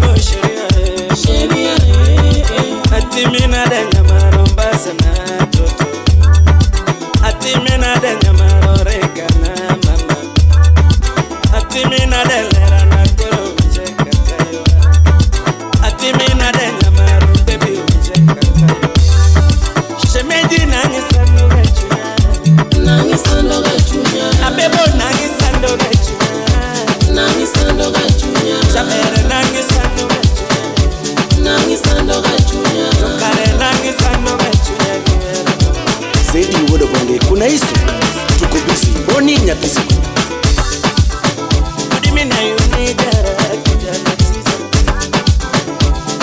diambo sheria atimina de nyamaro basana toto atimina de nyamaro regana mama atimina de lera na koro cheka tayo atimina de nyamaro baby cheka tayo shemeji nangi sando gachunya abebo nangi sando gachunya Chabere nangi sando gachunya Tokare nangi sando gachunya Zedi wodo bonge kuna isu tuko busy boni nyapisi Udimina yuni jara kijana sisa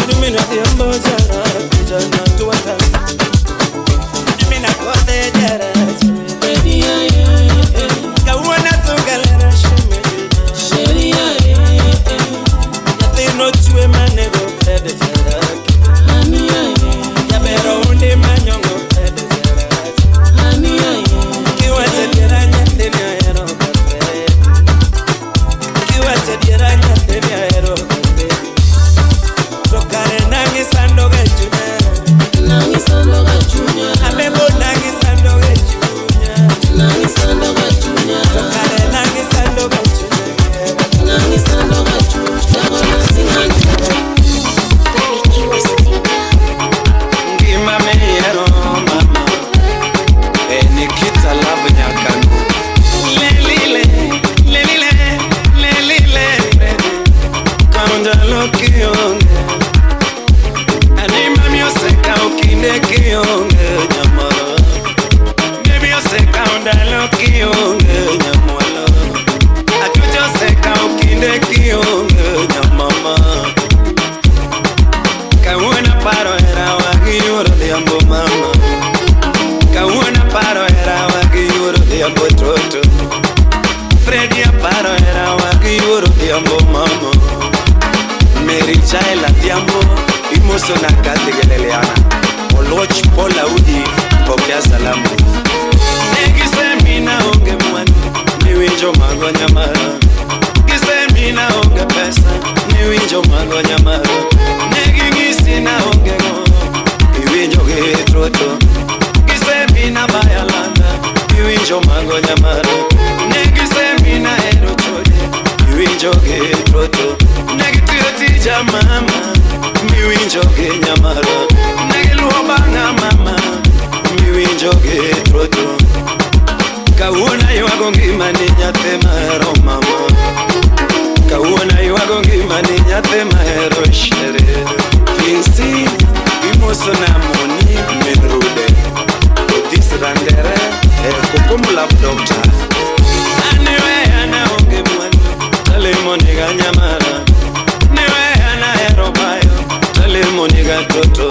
Udimina diambo jara kijana tuwata Udimina kode jara Baby Kawana tungalera shemeji no chue manego pede jaraki hani ya bero unde manyongo pede jaraki hani kiwache diranya teni aero pede kiwache diranya teni aero pede tokare nangi sando gachunya abebo nangi sando gachunya tokare nangi sando gachunya Sona kate geleleana Oloch pola udi pokea salamu Nikisemina onge mwani Niwinjo magonya mara Nikisemina onge pesa Niwinjo magonya mara Nikigisina onge ngo Niwinjo getroto Nikisemina bayalanda Niwinjo magonya mara Nikisemina ero chode Niwinjo getroto Nikitiyotija mama Miwinjo ge nyamara Nagiluobanga mama Miwinjo ge troto Kawona yuagongi mani nyate mahero mama Kawona yuagongi mani nyate mahero shere Finsi Imoso na moni menrude Odis randere Kukumulap doctor Aniwe ana onge mwani Tale moniga nyamara Moniga toto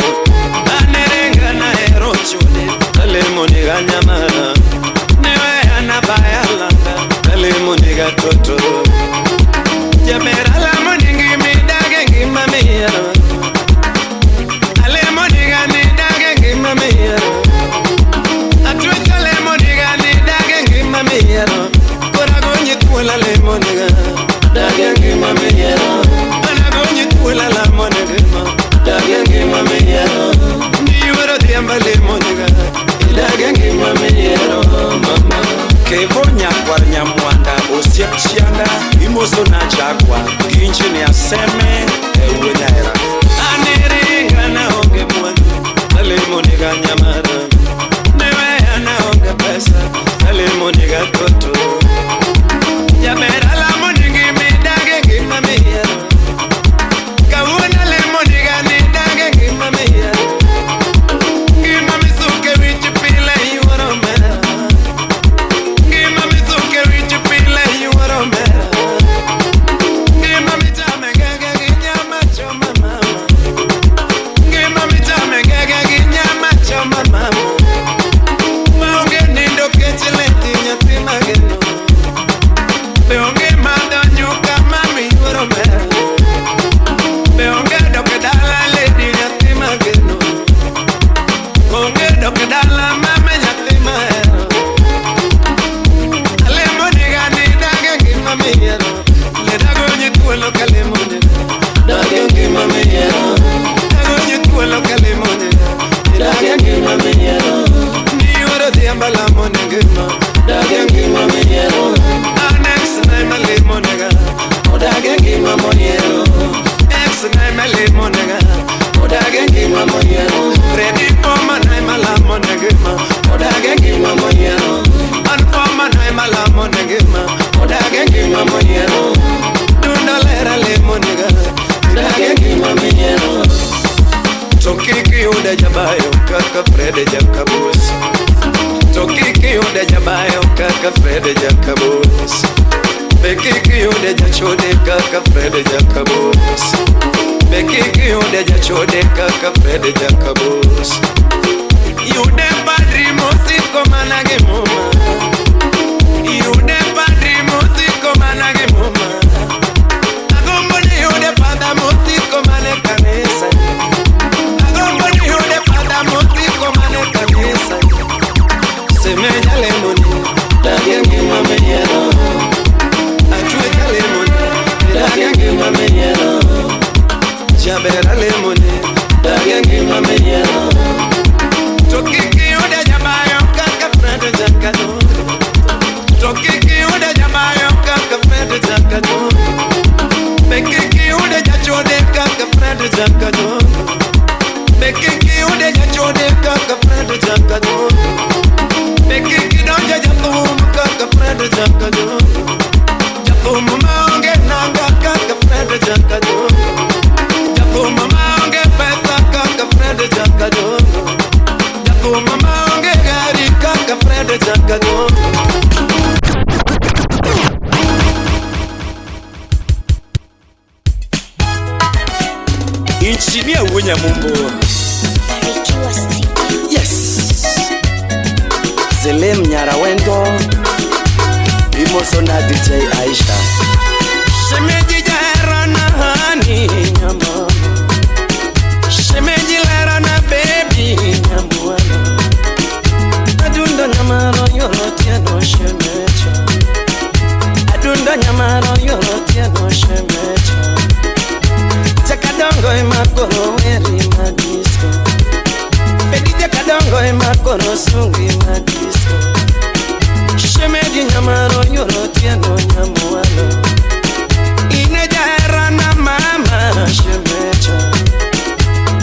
anerenga na ero chude tale moniga nyamara newe anabaya landa tale moniga toto jamera la moningi midage ngimamia ale moniga ni dage ngimamia atwe tale moniga ni dage ngimamia koragonye kuela le moniga dage ngimamia anagonye kuela la moniga Dagangi mameyero Niwero diambale moniga Dagangi mameyero mama Kevo nyakwar nyamwanda Osiep chianda yude jabayo kaka Fred Jakabus. Tokiki yude jabayo kaka Fred Jakabus. Bekiki yude jachode kaka Fred Jakabus. Bekiki yude jachode kaka Fred Jakabus. Yude padri musiko manage muma. Yude padri musiko manage muma. Agombo ni yude pada musiko manage kanisa. Agombo ni yude pada musiko manage kanisa. Semeja lemoni, dagengi mameyero. Achueta lemoni, dagengi mameyero. Jabera lemoni, dagengi mameyero. Tokiki yude jabayo kaka Fred Jakabus. Tokiki yude jabayo kaka Fred Jakabus. Bekiki yude jachode kaka Fred Jakabus. Bekiki yude jachode kaka Fred Jakabus. Bekiki donja jakum kaka Fred Jakabus. Jakum maonge nanga kaka Fred Jakabus. Jakum maonge pesa kaka Fred Jakabus. Mama onge gari kaka Fred Jakabus. Inchinia Wunya Mumbo. Yes. Zelem Nyarawendo. Imoso na DJ Aisha. Shemeji jara na hani nyama. Shemeji lera na baby nyama. Adunda nyamaro yoro tiano shemecha. Adunda nyamaro yoro tiano shemecha. Jakadongo imakoro weri madisco. Bedi jakadongo imakoro sungi madisco. Shemeji nyamaro yoro tiano nyamualo. Ine jara na mama shemecha.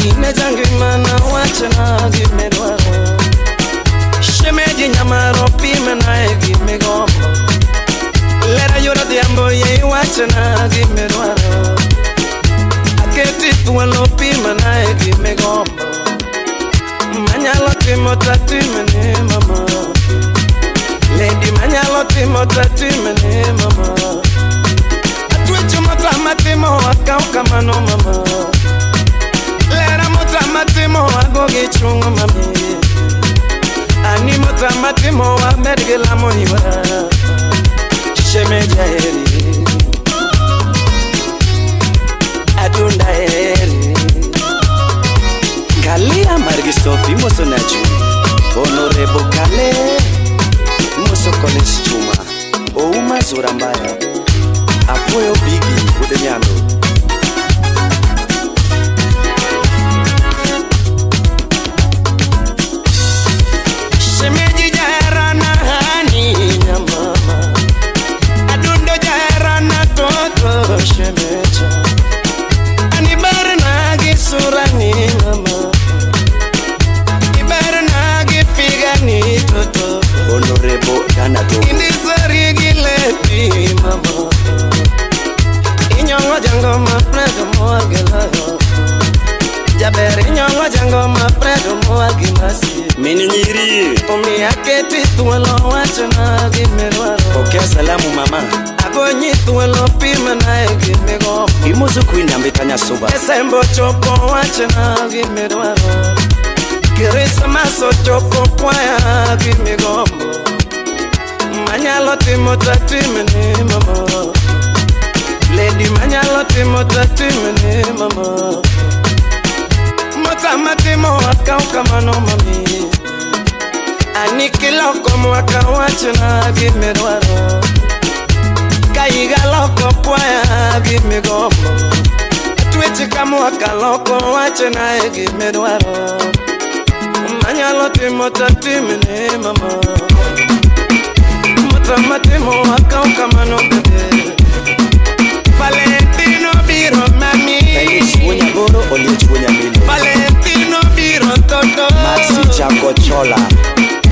Ine jangi mana wachana gimedwaro. Shemeji nyamaro pime na egi megombo. Lera yora diambo ye wachana gimedwaro. Aketi tuwalo pime na egi megombo. Manyalo timo tatime ni mama. Lady manyalo timo tatime ni mama. Atwecho motama timo wakauka mano mama. Lera motama timo wagogi chungo mami. Ani motama timo wa mergela moiwa. Shemeja heri. Adunda heri. Kalia Margisofi moso naju. Honorable Kale moso college chuma. Ouma Zurambaya. Apoyo bigi udemiano. Shemeji jara na hani nyama. Adundo jara na toto shemecha. Anibara na gisura ni mama. Ibara na gifiga ni toto. Honorable Danato. Indisari gileti mama. Inyongo jango mapredo moagelayo. Jaberi nyongo jango mapredo moagimasi. Mini nyiri Omi yake tituwelo wachana gimerwaro. Pokea salamu mama. Agonyi tuwelo pima na egimego. Imuzu kuina mbitanya suba. Esembo chopo wachana gimerwaro. Kirisa maso chopo kwaya gimego. Manyalo timo tatime ni mama. Lady manyalo timo tatime ni mama. Motama timo wakauka mano mami. Anikilo como wachana gimerwaro. Kaiga loko kwaya gimegombo. Atweche kama wakaloko wachana gimerwaro. Manyalo timo tatime ni mama. Motama timo wakauka mano bebe. Valentino biro mami. Chunya goro oli chunya mino. Valentino biro toto. Maxi Chaco Chola.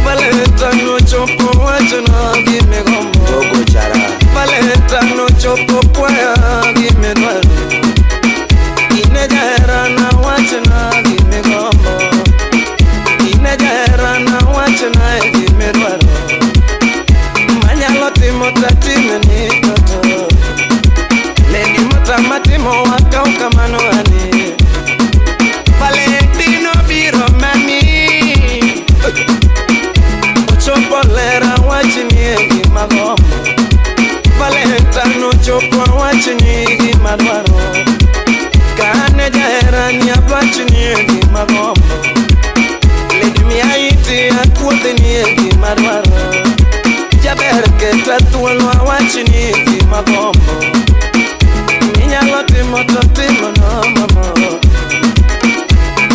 Valentino chopo wachana gimegombo. Togo jara. Valentino chopo kwaya gimedwaro. Ine jara na wachana gimegombo. wachni gima gombo. Lady miaiti akuodhni gima dwaro. Jaber keta thuolo wachni gima gombo. Inyalo timo to timo no mama.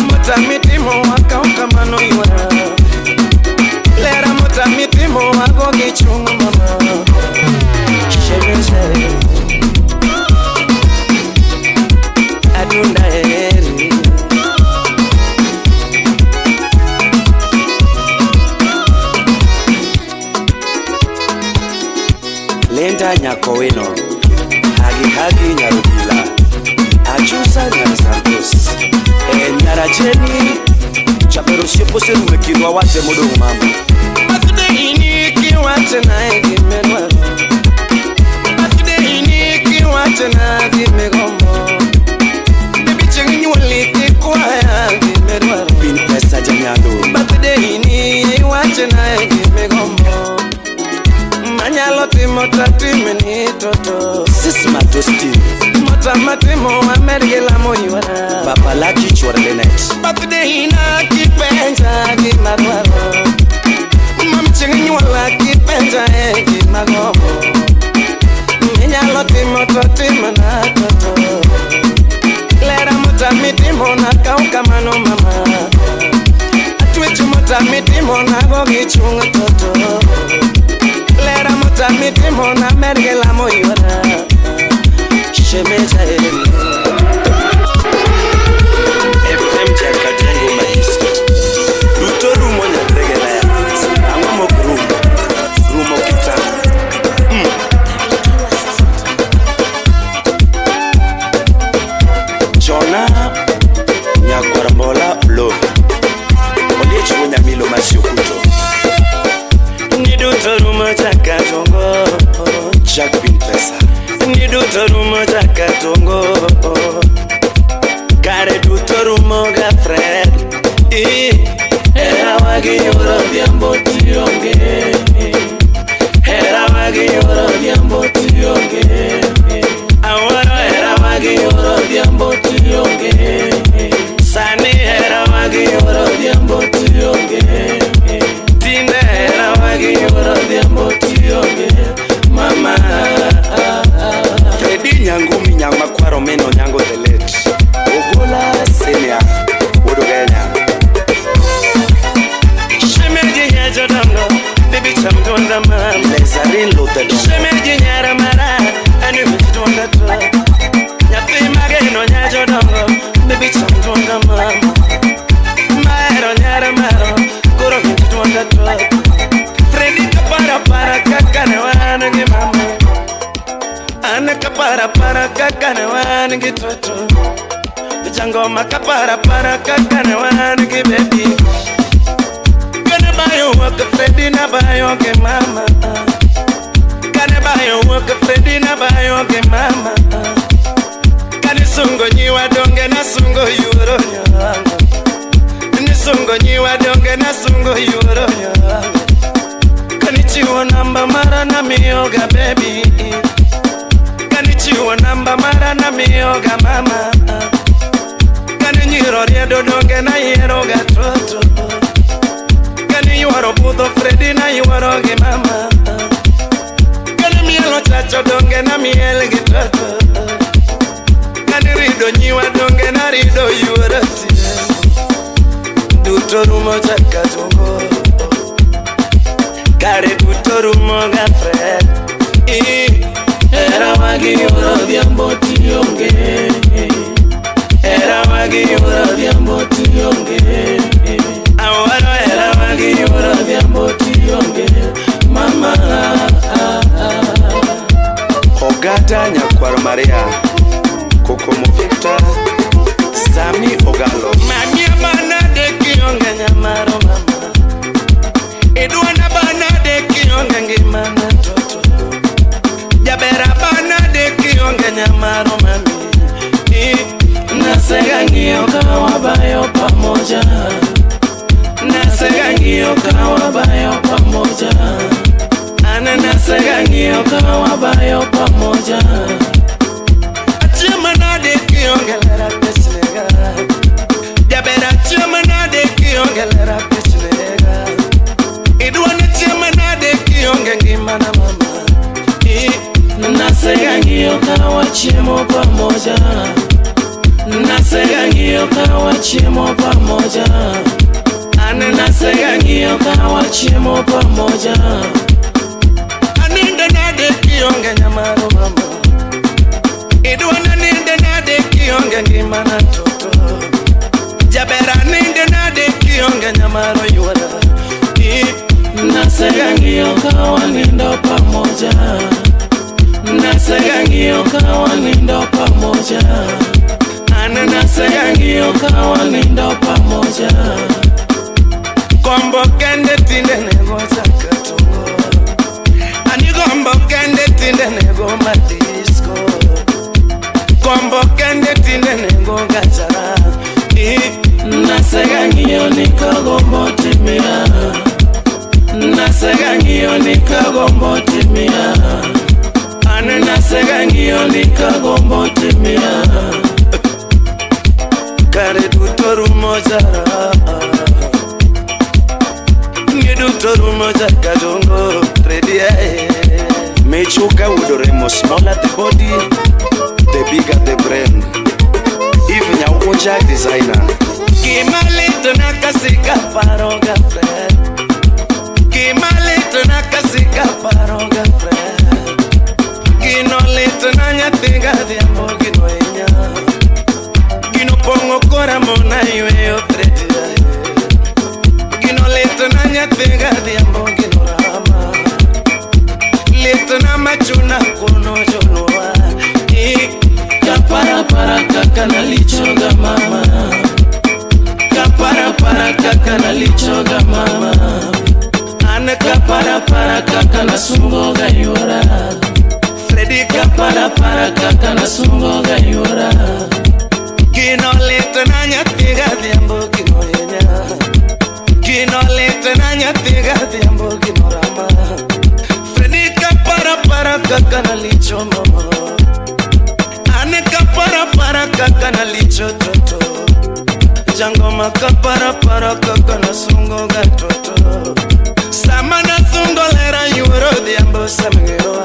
Motami timo wakaw kamano yuara. Lera motami timo wago gichung mama. Shemeshe Adunda eri Lenda nyako wino Hagi nyarubila Achusa nyarasantos Nyaracheni Chapero sipo seru mekirwa wate modo mama Matude iniki wate na egi menwaro Matude iniki wate na egi megombo Bibi chengi waliki kwa egi menwaro Bin pesa janyado Matude iniki wate na egi megombo Manyalo timo tatime ni toto Sisma tosti Mota matimo amergela moyuara Papa laki chwar lenet Birthday ina kipenja di magwaro Mamchengi wala kipenja di magomo Minyalo timo tatime na toto Lera mota mitimo na kauka mano mama Atwechu mota mitimo na gogi chunga toto Lera mota mitimo na mergela moyuara Shemeja eri FM Chakatengo Mahisto Duto rumo nyandregela ya Angomo rumo kitana Jona Nyakwarambola Blo Oliechu nyamilo masyokuto Niduto rumo chakatongo Jack bin pesa Niduto rumo chakatongo Kare duto rumo ga Fred Era wagi yoro diambo tionge Era wagi yoro diambo tionge Awaro era wagi yoro diambo tionge Sani era wagi yoro diambo tionge Tine era wagi yoro diambo tionge Mama Fredi nyangumi nyangma kwaro meno nyango delet Ogola senia Odogenya Shemeji nyajo dongo Bibi chamdonda mam Lezarin lota dongo Shemeji nyara mara Anu mchidonda to Nyapi mageno nyajo dongo Bibi chamdonda mam Maero nyara maro Kuro mchidonda to Fredi kapara kakane wanagi mama Anaka para kakane wanagi toto Jangoma kapara kakane wanagi baby Kane bayo waka Fredi na bayo ke mama Kane bayo waka Fredi na bayo ke mama Kane sungo nyiwa donge na sungo yuro nyanga Ni sungo nyiwa donge na sungo yuro nyanga Kanichiwa namba mara na miyoga baby Kanichiwa namba mara na miyoga mama Kani nyiro riedo donge na yeroga toto Kani yuwaro budho Fredi na yuwaro ge mama Kani mielo chacho donge na miel ge toto Kani rido nyiwa donge na rido yuwaro siye Duto rumo chakatongo Kare duto rumo ga Fred Era wagi yoro diambo tionge Era wagi yoro diambo tionge Awaro era wagi yoro diambo tionge Mama Ogata nyakwaro Maria Koko Victor Sami Ogalo Mania bana de kionge nyamaro mama Edwana bana de kionge ngimana toto Jabera bana de kionge nyamaro mami Nasega ngio kawa bayo pamoja Nasega ngio kawa bayo pamoja Ana nasega ngio kawa bayo pamoja Achema na de kionge lera peslega ng'iyo ka wachiemo pamoja. Nasega ng'iyo ka wachiemo pamoja. Aninde nade kionge nyamaro mama. Idwana ninde nade kionge ngima na toto. Jabera ninde nade kionge nyamaro yuala. Nasega ng'iyo ka wanindo pamoja. Nasega ng'iyo ka wanindo pamoja. Nasega ng'iyo ka wanindo pamoja. Gombo kende tinde nego zakatongo. Ani gombo kende tinde nego madisco. Gombo kende tinde nego gachara. Nasega ng'iyo nika gombo timia. Nasega ng'iyo nika gombo timia. Ane nasega ng'iyo nika gombo timia. Kare dutoru mojara. Nidutoru moja kadongo ready. Mechuka udoremo small at the body, the bigger the brain. Even ya uja designer. Kimalito nakasika paroga friend. Kimalito nakasika paroga friend. Kinolito nanya tinga diambo kinoenya. Kinopongo kora mona yo ready. Leto na nyatenga diambo ginorama. Leto na machuna kono joloa. Kapara para kaka na lichoga mama. Kapara para kaka na lichoga mama. Ana kapara para kaka na sungo ga yura. Freddy kapara para kaka na sungo ga yura. Kino leto na nyatenga diambo ginoyenya. Kino lete na nyatiga diambo ginorama. Fredi kapara para kaka na licho mama. Ane kapara para kaka na licho toto. Jangoma kapara para kaka na sungo ga toto. Sama na sungo lera yuro diambo samiro.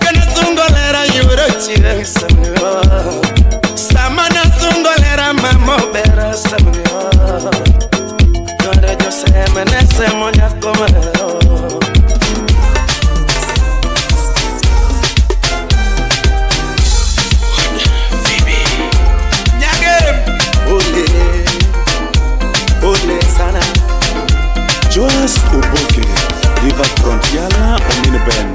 Kana sungo lera yuro chire samiro. Sama na sungo lera mamo bera samiro. Yo se menese moña comero. Baby Nyagem Ole Ole sana Joas Oboke River Front Yala Omine Ben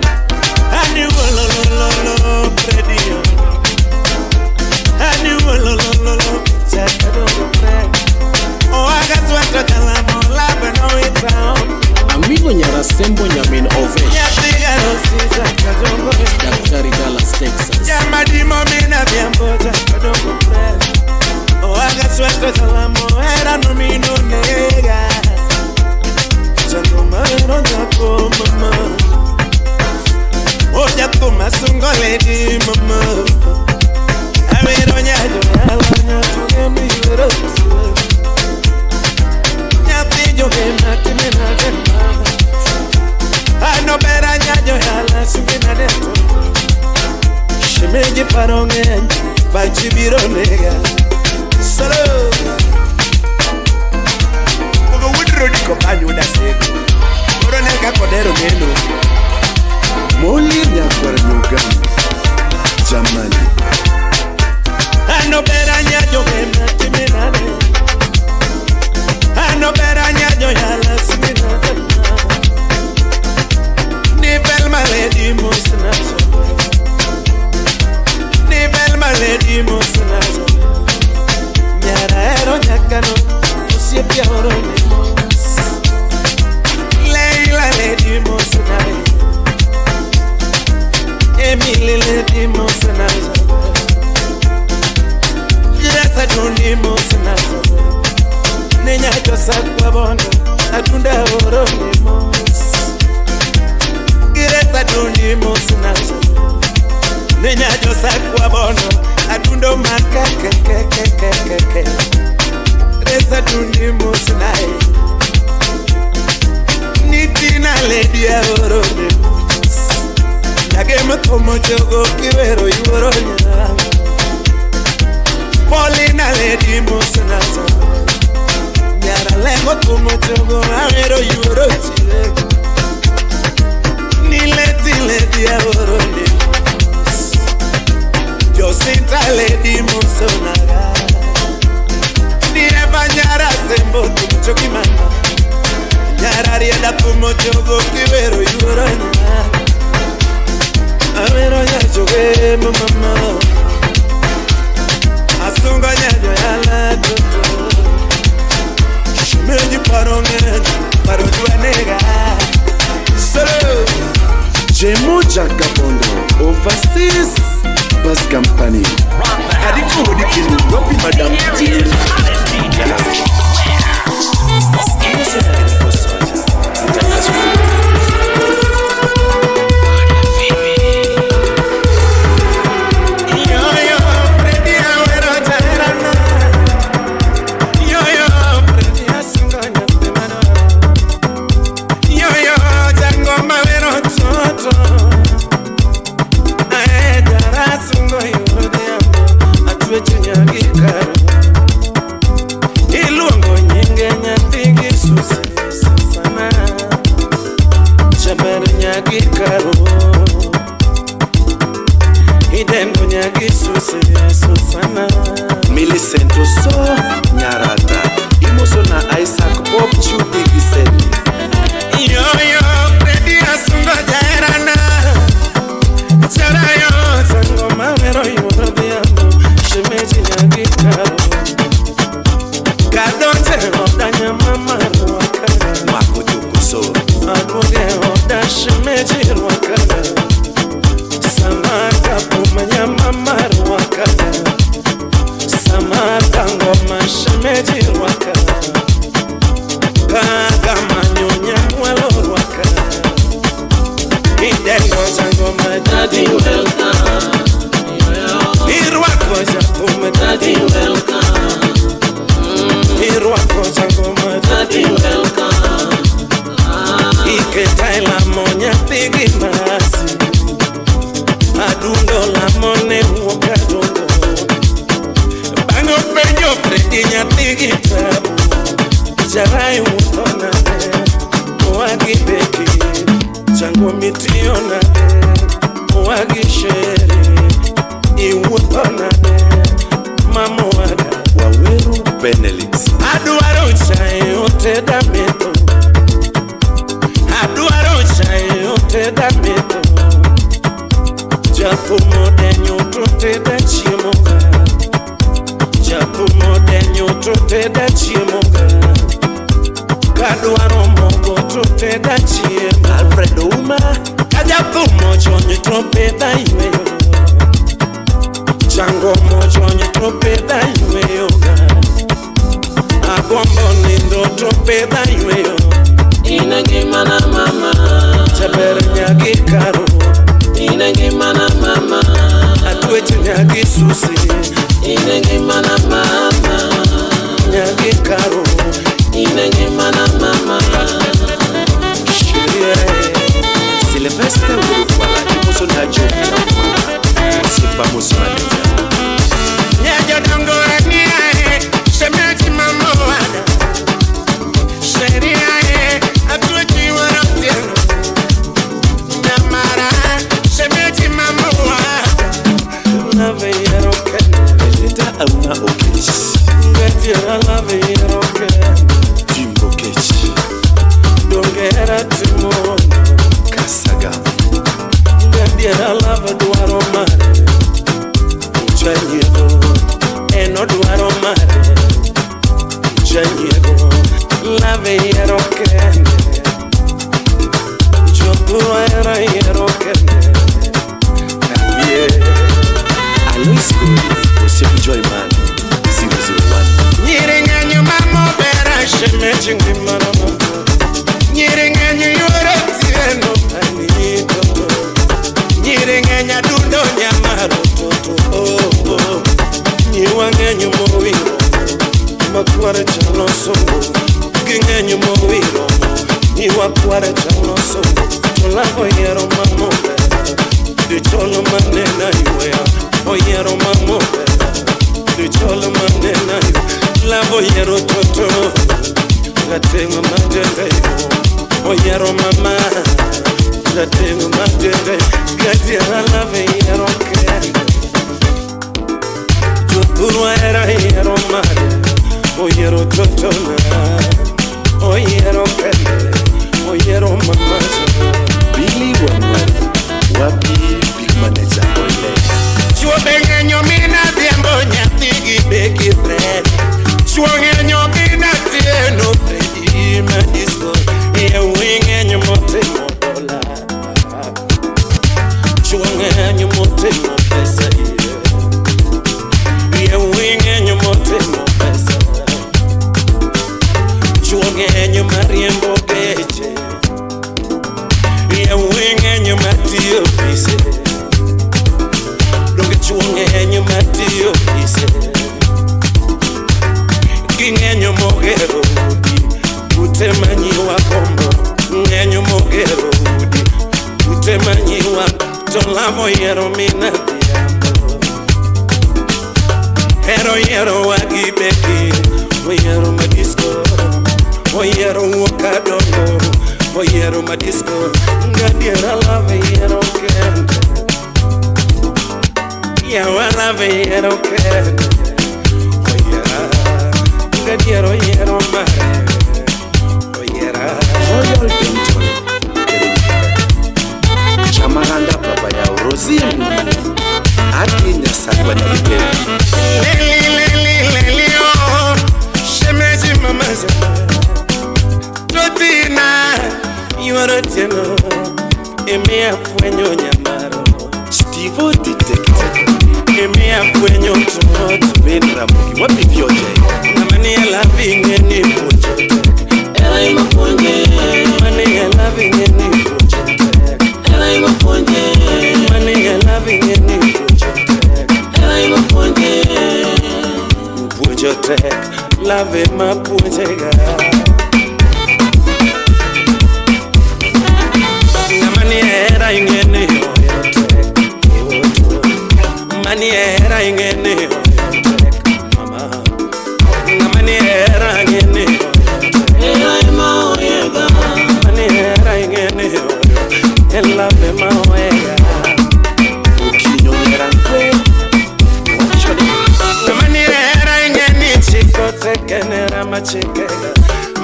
Ani wololololo predio Ani wololololo Chakadongo pre Oh agaswata kalamo Amigo Nyarasembo Nyamin Ovesh Daktari Dallas, Texas Jamadi momina biamboja kadongo pre Oaga suelto salamo era no mino nega Jango marero jako mama Oja tuma sungo lady mama Amiro nyajo yala nyajo mi yoro Yo que mate me na demba. Ano bera nyajo yala sungina deto. Shemeje paronge bachibiro nega. Solo. Ogo wudro diko banyo da seko. Oro nega kodero meno. Moli nyakwara nyugani. Jamali. Ano bera nyajo que mate me na demba. No better nyajo yala singina Ni bel maledi musna Ni bel maledi musna Nyara ero nyakano Usie piaoro ni mus Leila ledi musna Emily ledi musna Gresa dundi musna Nenya josa kwa bondo Adunda oro ni mos Gireta dundi mos nazo Nenya josa kwa bondo Adundo maka ke Resa dundi mos nae Nitina lady oro ni mos Nagema como jogo kibero yoro nyanga Polina lady Musanasa. Yara lego tumotogo amero yurochi. Nileti lady aworone. Josita lady Musonaga. Dire banyara sembo tumotogi mama. Yara rienda tumotogo kibero yuronya. Amero yajoge mama. Asunga nyajo yala toto. Shumeji paronge, parodua nega. Solo Jemo Jagabondo, overseas bus company. Adiko dikini wapi madam Jiri. Millicento so nyarata imosona Isaac Bob Chudi giseni yo predi asunga jairana chara yo sango mamero yo diamo shemeji nyagikaro kadonte odanya mama wakana makutukuso agoge oda shemeji wakana samaka pomanya mama wakana samaka ngoma shemeji wakana kaga manyonya mwalo wakana ideko chango matadi welcome irwa koja tume tadi welcome irwa koja ngoma tadi welcome ike taila monya tigi masi adundo la mone wakadondo bango penyo fredi nya tigi tabu jarai utona wagi beki chango mitiona wagi shere iwutona mamwada Waweru Benelix aduaro chai oteda meto aduaro chai oteda meto japo modenyo toteda chiemoga japo modenyo toteda chiemoga kadwaro mogo toteda chiemo Alfredo Uma kajapo mochonyo topeda iweyo chango mochonyo topeda iweyo agombo nindo topeda iweyo Inagimana mama chaber nyagi karo Inagimana mama atweche nyagi susi Inagimana mama nyagi karo Inagimana mama shirie Sylvester Urukwala imosona Joe Sipa Musmani nyajo dongo aniae shemeji mama wada sheriae atweche waratieno nyamara shemeji mama wada love yero kene Leta Auna Okechi ngetiera love yero kene Jimbo Kechi dongera timono Kasaga ngetiera love duaro mare uchanyego eno duaro mare uchanyego love yero kene jopuro era yero kene Alois Goli Osip Joyman 001 nyiringanyu mamo bera shemeji ngimara mamo nyiringanyu yore tieno anito nyiringanya dundo nyamaro toto nyiwangenyu mowiro makwara chano songo gingenyu mowiro nyiwakwara chano songo tolavo yero mamo de cholo manena iwea oyero mamo de cholo manena Voyero toto, gatengo matete, voyero mama, gatengo matete, gatiera la voyero que, yo era voyero mare, voyero toto na, voyero que, voyero mama. Billy wapi big manager ole. Chuo bengenyo mina diambo nyatigi beki bread. Chuangenyo binati no predi madisco e wingenyo mote modola. Chuangenyo mote mo pesa e wingenyo mote mo pesa. Chuangenyo mariembo beche e wingenyo matio pise. Donge chuangenyo matio pise. Ngenyo mogero udi utemanyiwa kombo ngenyo mogero udi utemanyiwa tolavo yero mina diambo hero wagibeki oyero madisco oyero wakadongo oyero madisco ngadiera lave yero kende ya lave yero kende Yero yero mare, oyera. Royal Dental, Chamaganda papa ya Rosine, Akinya sakwa na ipe. Lili oh, shemeji mamaza. Totina, yoroteno, emea fwenyo nyamaro. Steve detective, emea fwenyo tumoto. Benra muki wapi vyoje. Mani loving any project. I'm a ponye. Money loving any project. I'm a ponye. Money loving any project. I'm a ponye. Project, love my project. Money era in any money era in any.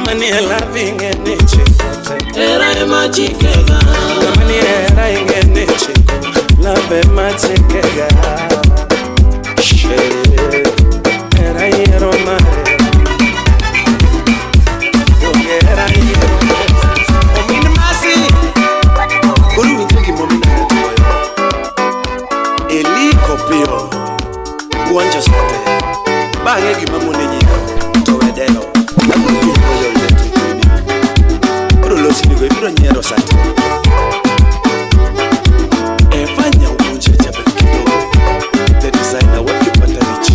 Mani loving any chick. Era ma chikega. Mani era any chick. Love ma chikega. Era yero mare. Era yero. Omina masi. Kuru witeki momina toyo. Eli kopio. Uwanja sote. Bangegi mamone nyiko. Towedelo. Nyero sati Efanya umunche jabe kidogo The designer waki patarichi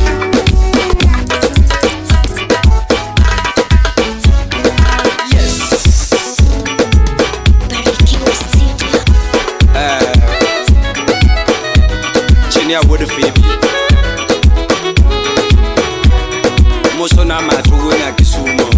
Yes Chini ya wode febi Moso na matuwe na kisumo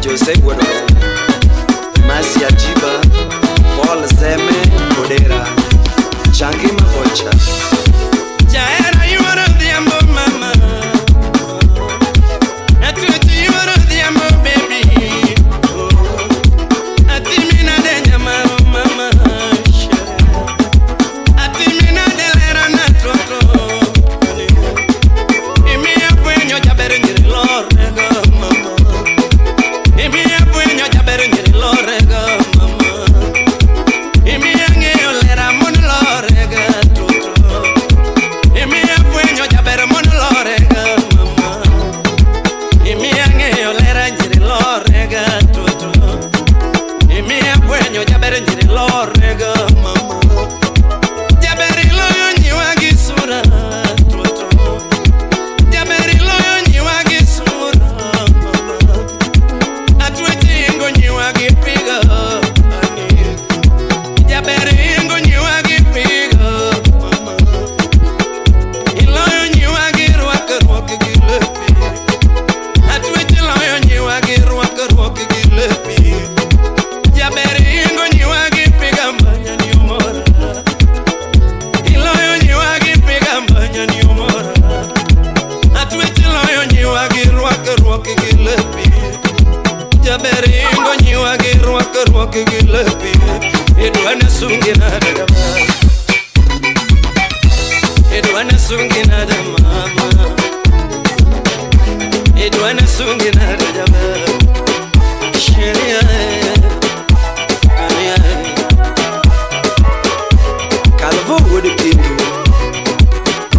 Jose Guado Masia Jiba Paul Zeme Kodera Changi Mabocha Jaera you are the ambo mama Atuti you are the ambo baby chulorega mama. Jaberilo yonyiwa gisura toto. Jaberilo yonyiwa gisura mama. Atweti ingo nyiwa gipiga ani. Jaberi ingo nyiwa gipiga mama. Ilo yonyiwa girwaka rwaka gilepi. Atweti ilo yonyiwa girwaka rwaka gilepi. Jaberi ingo nyiwa gipiga mbanya ni umora. Ilo yonyiwa gipiga mbanya ni umora. Atweti ilo yonyiwa girwaka rwaka gilepi. Jaberi ingo nyiwa girwaka rwaka gilepi. Edwana sungina da mama. Edwana sungina da mama. Edwana sungina da mama. Sheria ania Kalvo would kindu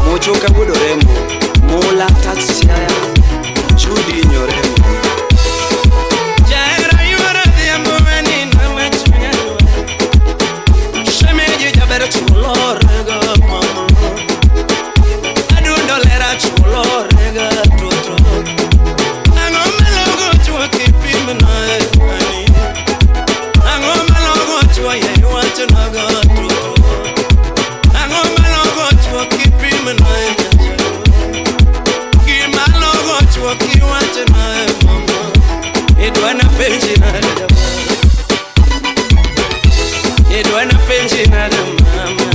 Mochoka would rembo Mola tatsia Chudi nyorembo Jaira yura diambo mani nama chunya Shemeji jabera chulorega mama Adundolera chulorega toto Angomelogo chua kipimna ani Angomelogo chua ye wachanaga toto Angomelogo chua kipimna Kimalogo chua kiwachana mama Edwana penji na dama Edwana penji na mama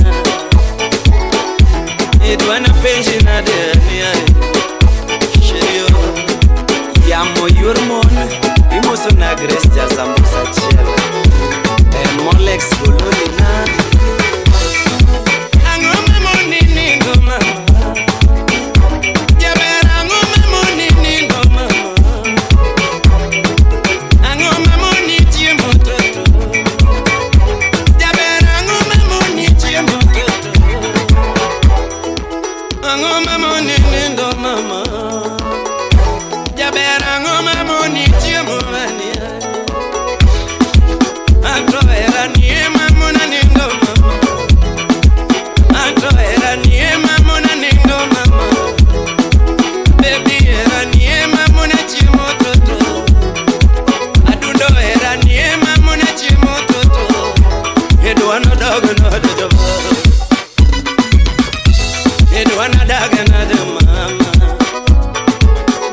Edwana penji na dama Sherio Yamo yurmon Imoso na grace jasambusa chela Molex gololina Angome monini ngo mama Jabera angome monini ngo mama Angome moni chiembo toto Jabera angome moni chiembo toto Angome monini ngo mama Jabera ngoma moni chiemo mania Anto era niema mona ningo mama Anto era niema mona ningo mama Baby era niema mona chiemo toto Adundo era niema mona chiemo toto Edwana daga na da jama Edwana daga na da mama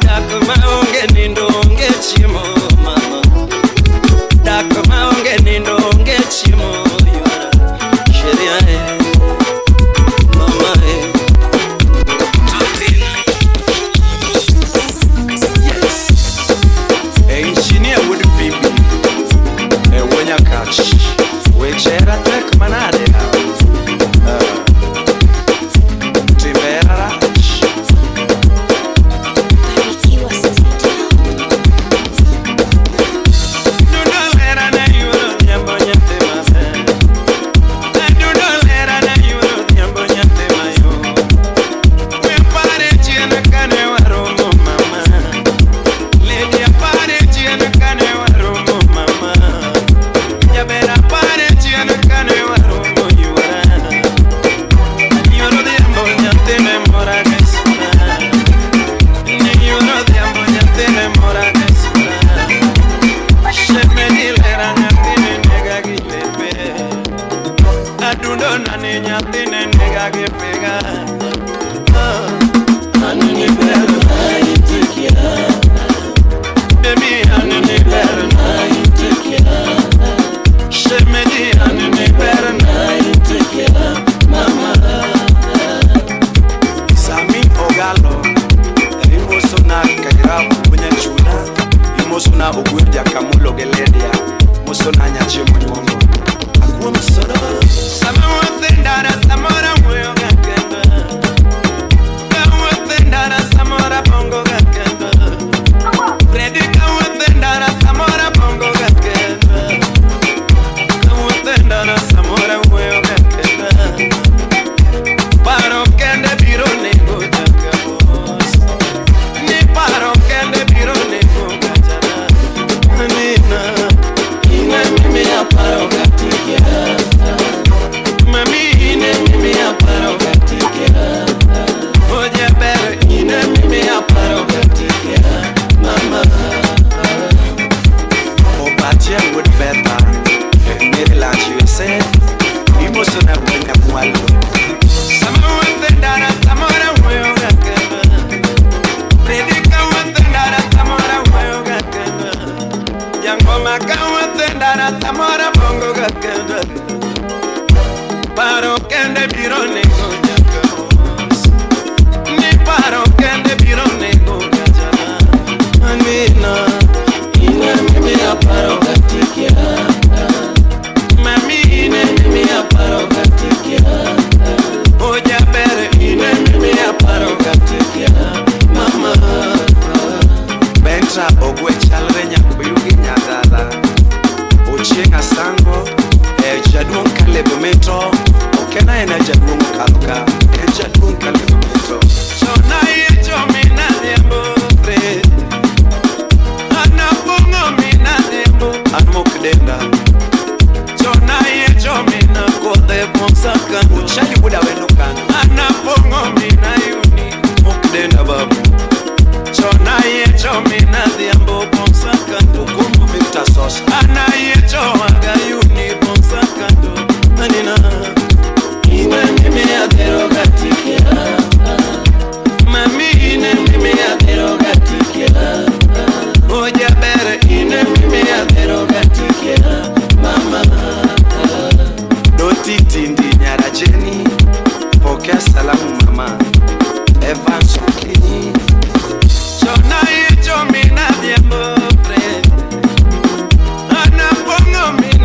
Dakma onge nindo onge chimo mama Dakma onge nindo onge chimo yora Sheria mama Tutina Yes Engineer would be Wonya catch Wechera tek manade Timera Musona ugwedya kamulo geledia Musona nyache mwengongo Akuwa msoro Sama wathendara samora mweyo gakenda Kawa wathendara samora bongo gakenda Freddy kawa wathendara samora bongo gakenda Kawa wathendara samora mweyo gakenda Paro kende biro nego jakabos Ni paro kende biro nego gajana Nina, inga mimi ya paro katikia Atlanta, Maryland, USA. Imoso na bwenya mwalo. Sama watendara samora moyo gakeba. Predika watendara samora moyo gakeba. Yangoma ka watendara samora bongo gakeba. Paro kende biro nego jakos. Ni paro kende biro nego gajana. Anina, ina mimi aparo gatikia. Mami ine mimi aparo gatikia. Oja bere ine mimi aparo gatikia. Mama Bentra ogwe chalre nyakuyugi nyadala. Ochenga sango jadung kalebo metro. Okena ena jadung kaluka. Jadung kalebo metro. Chona ye chomina yembo pre. Ana pungo mina yembo anmokdenda. Chona ye chomina kode monsaka. Uchali buda wenukan. Ana pungo mina yuni mokdenda babu. Chona ye chomina yembo monsaka. Ukumbu Victor Sos. Ana ye chomaga yuni monsaka. Anina ine mimi adero gatikia. Mami ine mimi adero gatikia. Oja bere ine mimi adero gatikia. Mama Doti tindi nyara jeni. Pokea salamu mama Evans Okini. Chona ye chomina diembo pre. Ana pongo mina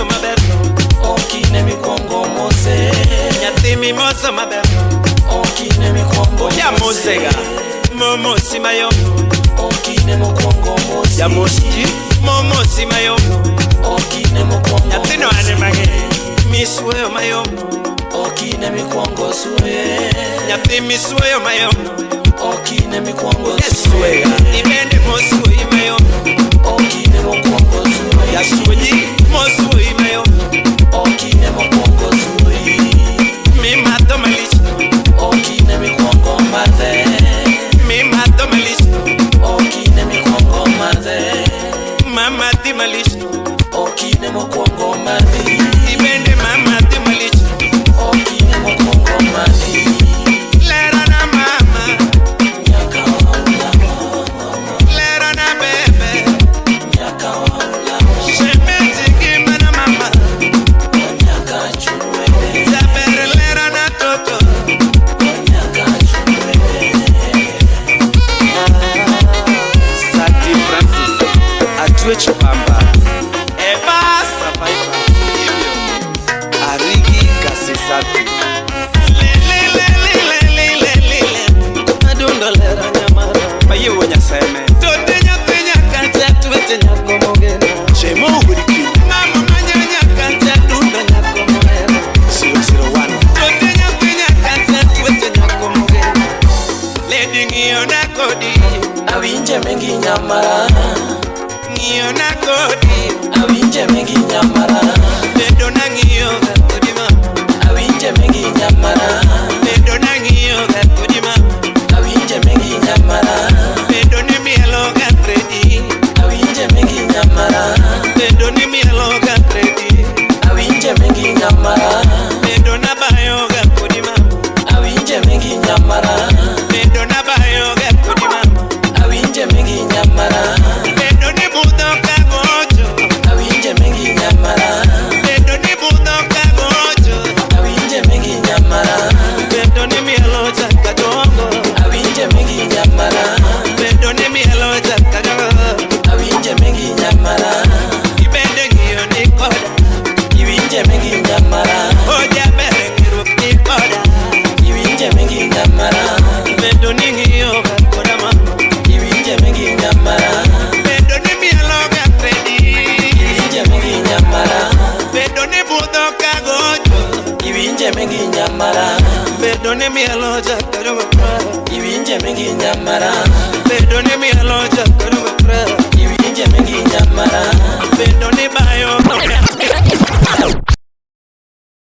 maberno okine mikwongo mose nyathi mimoso maberno okine mikwongo ya mosega momosi mayom okine mokwongo mose ya moski momosi mayom okine mokwongo nyathino ane mange misweyo mayom okine mikwongo suye nyathi misweyo mayom okine mikwongo suwega ibende mosuoyi mayom okine mokwongo suye ya suoyi mosuoyi mayom okine mokwongo suye mimadho malich okine mikwongo madhe mimadho malich okine mikwongo madhe mamadhi malich okine mokwongo madhi ibende mamadhi malich okine mokwongo madhi lerana mama nyaka wala lerana bebe nyaka wala shemeti gimana mama nyaka chumwe jaber lerana toto nyaka chumwe Sati Francis Atwech Pamba ebasa paipa ibyo Arigi Kasisapi adundo lera nyamara mayewo nyaseme tote nyathi nyaka twete nyako mogena Chemo Huriki mama manyanya adundo nyako mogena 001 tote nyathi nyaka twete nyako mogena lady ng'iyo na kodi awinje mengi nyamara ng'iyo na kodi awinje mengi nyamara bedo na ng'iyo ga kodi ma awinje mengi nyamara bedo na ng'iyo ga kodi ma awinje mengi nyamara bedo ni mielo ga tredi awinje mengi nyamara bedo ni mielo ga tredi awinje mengi nyamara bedo na bayo ga kodi ma awinje mengi nyamara bedo na bayo ga kodi ma awinje mengi nyamara bedo ni budho ka gocho awinje mengi nyamara bedo ni budho ka gocho awinje mengi nyamara bedo ni mielo chaka dongo awinje mengi nyamara bedo ni mielo chaka dongo awinje mengi nyamara ibende ng'iyo ni koda iwinje mengi nyamara oja bere ng'iruok ni koda iwinje mengi nyamara bedo ni ng'iyo ga koda ma iwinje mengi nyamara bedo ni mielo ga tredi iwinje mengi nyamara bedo ni budho ka gocho iwinje mengi nyamara bedo ni mielo chaka dongo iwinje mengi nyamara bedo ni mielo chaka dongo iwinje mengi nyamara bedo ni bayo